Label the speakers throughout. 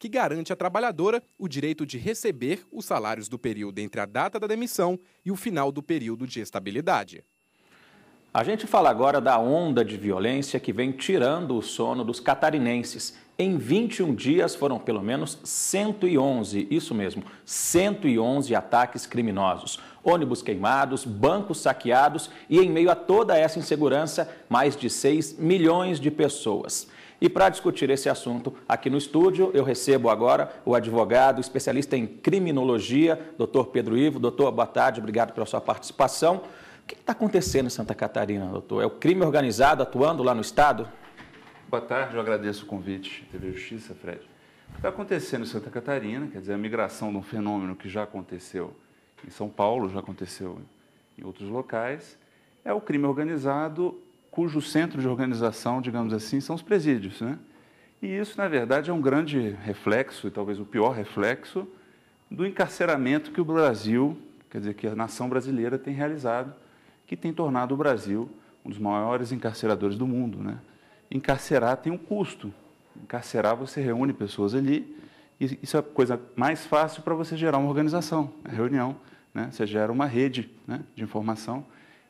Speaker 1: que garante à trabalhadora o direito de receber os salários do período entre a data da demissão e o final do período de estabilidade.
Speaker 2: A gente fala agora da onda de violência que vem tirando o sono dos catarinenses. Em 21 dias foram pelo menos 111, isso mesmo, 111 ataques criminosos. Ônibus queimados, bancos saqueados e, em meio a toda essa insegurança, mais de 6 milhões de pessoas. E para discutir esse assunto aqui no estúdio, eu recebo agora o advogado, especialista em criminologia, doutor Pedro Ivo. Doutor, boa tarde, obrigado pela sua participação. O que está acontecendo em Santa Catarina, doutor? É o crime organizado atuando lá no estado?
Speaker 3: Boa tarde, eu agradeço o convite, TV Justiça, Fred. O que está acontecendo em Santa Catarina, quer dizer, a migração de um fenômeno que já aconteceu em São Paulo, já aconteceu em outros locais, é o crime organizado cujo centro de organização, digamos assim, são os presídios, né? E isso, na verdade, é um grande reflexo, e talvez o pior reflexo, do encarceramento que o Brasil, quer dizer, que a nação brasileira tem realizado, que tem tornado o Brasil um dos maiores encarceradores do mundo, né? Encarcerar tem um custo. Encarcerar, você reúne pessoas ali, e isso é a coisa mais fácil para você gerar uma organização, a reunião, né? Você gera uma rede, né, de informação.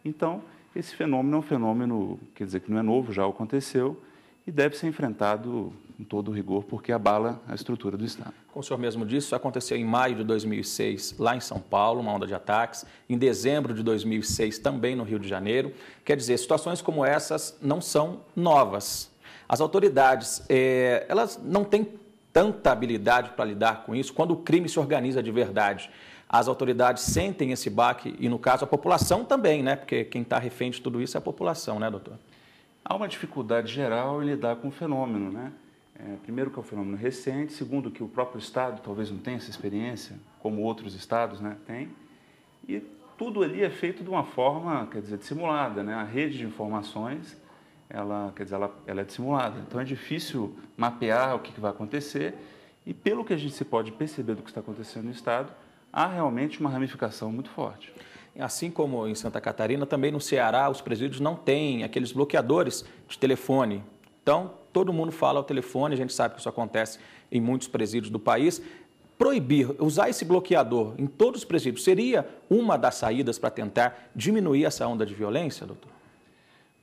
Speaker 3: Então, esse fenômeno é um fenômeno, quer dizer, que não é novo, já aconteceu, e deve ser enfrentado com todo o rigor, porque abala a estrutura do Estado.
Speaker 2: Como o senhor mesmo disse, isso aconteceu em maio de 2006, lá em São Paulo, uma onda de ataques. Em dezembro de 2006, também no Rio de Janeiro. Quer dizer, situações como essas não são novas. As autoridades, elas não têm tanta habilidade para lidar com isso. Quando o crime se organiza de verdade, as autoridades sentem esse baque e, no caso, a população também, né? Porque quem está refém de tudo isso é a população, né, doutor?
Speaker 3: Há uma dificuldade geral em lidar com o fenômeno, né? Primeiro que é um fenômeno recente, segundo que o próprio Estado talvez não tenha essa experiência, como outros estados, né, têm, e tudo ali é feito de uma forma, quer dizer, dissimulada, né? A rede de informações, ela é dissimulada, então é difícil mapear o que vai acontecer, e pelo que a gente se pode perceber do que está acontecendo no Estado, há realmente uma ramificação muito forte.
Speaker 2: Assim como em Santa Catarina, também no Ceará, os presídios não têm aqueles bloqueadores de telefone. Então, todo mundo fala ao telefone, a gente sabe que isso acontece em muitos presídios do país. Proibir, usar esse bloqueador em todos os presídios, seria uma das saídas para tentar diminuir essa onda de violência, doutor?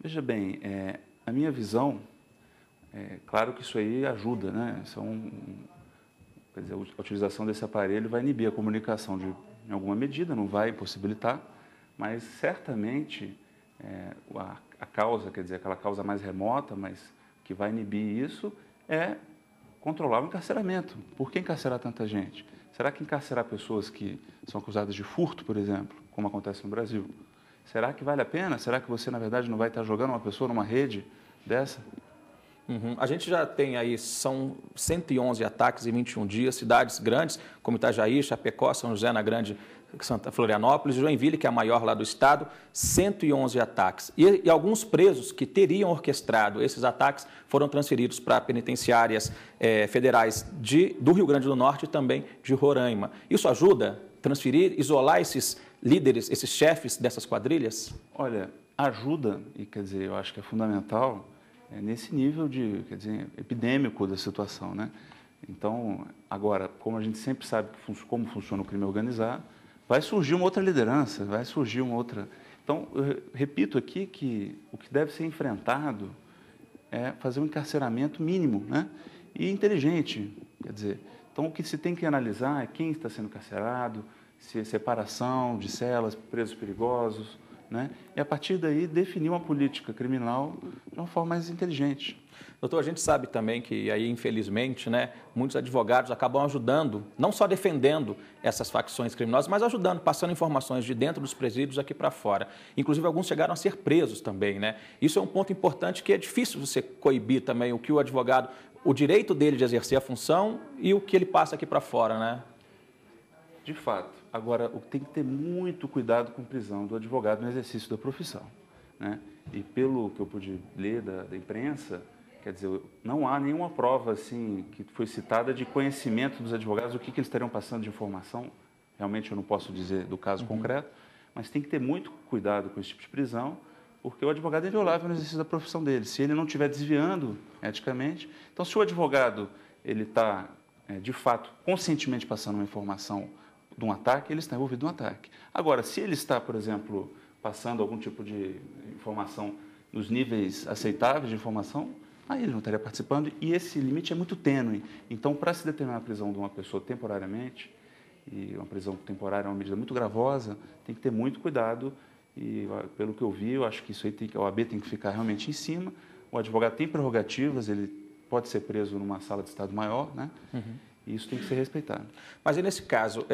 Speaker 3: Veja bem, a minha visão, claro que isso aí ajuda, né? Quer dizer, a utilização desse aparelho vai inibir a comunicação em alguma medida, não vai impossibilitar, mas certamente a causa, quer dizer, aquela causa mais remota, mas que vai inibir isso, é controlar o encarceramento. Por que encarcerar tanta gente? Será que encarcerar pessoas que são acusadas de furto, por exemplo, como acontece no Brasil, será que vale a pena? Será que você, na verdade, não vai estar jogando uma pessoa numa rede dessa?
Speaker 2: A gente já tem aí, são 111 ataques em 21 dias, cidades grandes, como Itajaí, Chapecó, São José na Grande, Florianópolis, Joinville, que é a maior lá do estado, 111 ataques. E alguns presos que teriam orquestrado esses ataques foram transferidos para penitenciárias federais do Rio Grande do Norte e também de Roraima. Isso ajuda a transferir, isolar esses líderes, esses chefes dessas quadrilhas?
Speaker 3: Olha, ajuda, e quer dizer, eu acho que é fundamental, nesse nível de, quer dizer, epidêmico da situação, né? Então, agora, como a gente sempre sabe como funciona o crime organizado, vai surgir uma outra liderança, vai surgir uma outra... Então, eu repito aqui que o que deve ser enfrentado é fazer um encarceramento mínimo, né? E inteligente, quer dizer, então o que se tem que analisar é quem está sendo encarcerado, se é separação de celas, presos perigosos, né? E, a partir daí, definir uma política criminal de uma forma mais inteligente.
Speaker 2: Doutor, a gente sabe também que, aí, infelizmente, né, muitos advogados acabam ajudando, não só defendendo essas facções criminosas, mas ajudando, passando informações de dentro dos presídios aqui para fora. Inclusive, alguns chegaram a ser presos também, né? Isso é um ponto importante que é difícil você coibir também o que o advogado, o direito dele de exercer a função e o que ele passa aqui para fora, né?
Speaker 3: De fato. Agora, tem que ter muito cuidado com a prisão do advogado no exercício da profissão, né? E pelo que eu pude ler da imprensa, quer dizer, não há nenhuma prova assim que foi citada de conhecimento dos advogados, o que eles estariam passando de informação. Realmente eu não posso dizer do caso concreto, mas tem que ter muito cuidado com esse tipo de prisão, porque o advogado é inviolável no exercício da profissão dele. Se ele não estiver desviando eticamente, então se o advogado ele está de fato, conscientemente passando uma informação de um ataque, ele está envolvido no ataque. Agora, se ele está, por exemplo, passando algum tipo de informação nos níveis aceitáveis de informação, aí ele não estaria participando e esse limite é muito tênue. Então, para se determinar a prisão de uma pessoa temporariamente, e uma prisão temporária é uma medida muito gravosa, tem que ter muito cuidado e, pelo que eu vi, eu acho que isso aí a OAB tem que ficar realmente em cima. O advogado tem prerrogativas, ele pode ser preso numa sala de Estado maior, né? E isso tem que ser respeitado.
Speaker 2: Mas e nesse caso,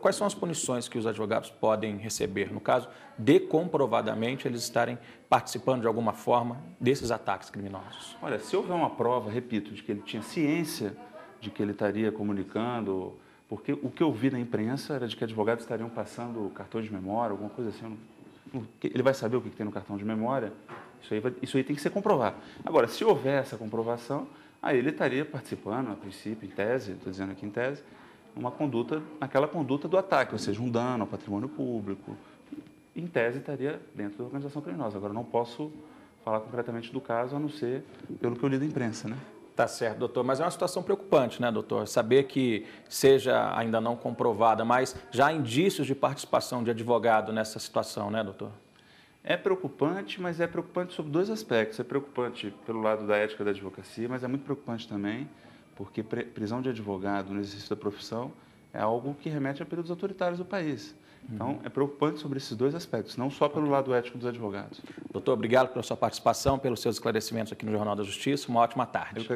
Speaker 2: quais são as punições que os advogados podem receber, no caso de comprovadamente eles estarem participando de alguma forma desses ataques criminosos?
Speaker 3: Olha, se houver uma prova, repito, de que ele tinha ciência de que ele estaria comunicando, porque o que eu vi na imprensa era de que advogados estariam passando cartão de memória, alguma coisa assim, ele vai saber o que tem no cartão de memória, isso aí tem que ser comprovado. Agora, se houver essa comprovação, aí ele estaria participando, a princípio, em tese, estou dizendo aqui em tese, naquela conduta do ataque, ou seja, um dano ao patrimônio público. Em tese, estaria dentro da organização criminosa. Agora, não posso falar concretamente do caso, a não ser pelo que eu li da imprensa, né?
Speaker 2: Tá certo, doutor, mas é uma situação preocupante, né, doutor? Saber que seja ainda não comprovada, mas já há indícios de participação de advogado nessa situação, né, doutor?
Speaker 3: É preocupante, mas é preocupante sob dois aspectos. É preocupante pelo lado da ética da advocacia, mas é muito preocupante também porque prisão de advogado no exercício da profissão é algo que remete a períodos autoritários do país. Então, é preocupante sobre esses dois aspectos, não só pelo lado ético dos advogados.
Speaker 2: Doutor, obrigado pela sua participação, pelos seus esclarecimentos aqui no Jornal da Justiça. Uma ótima tarde.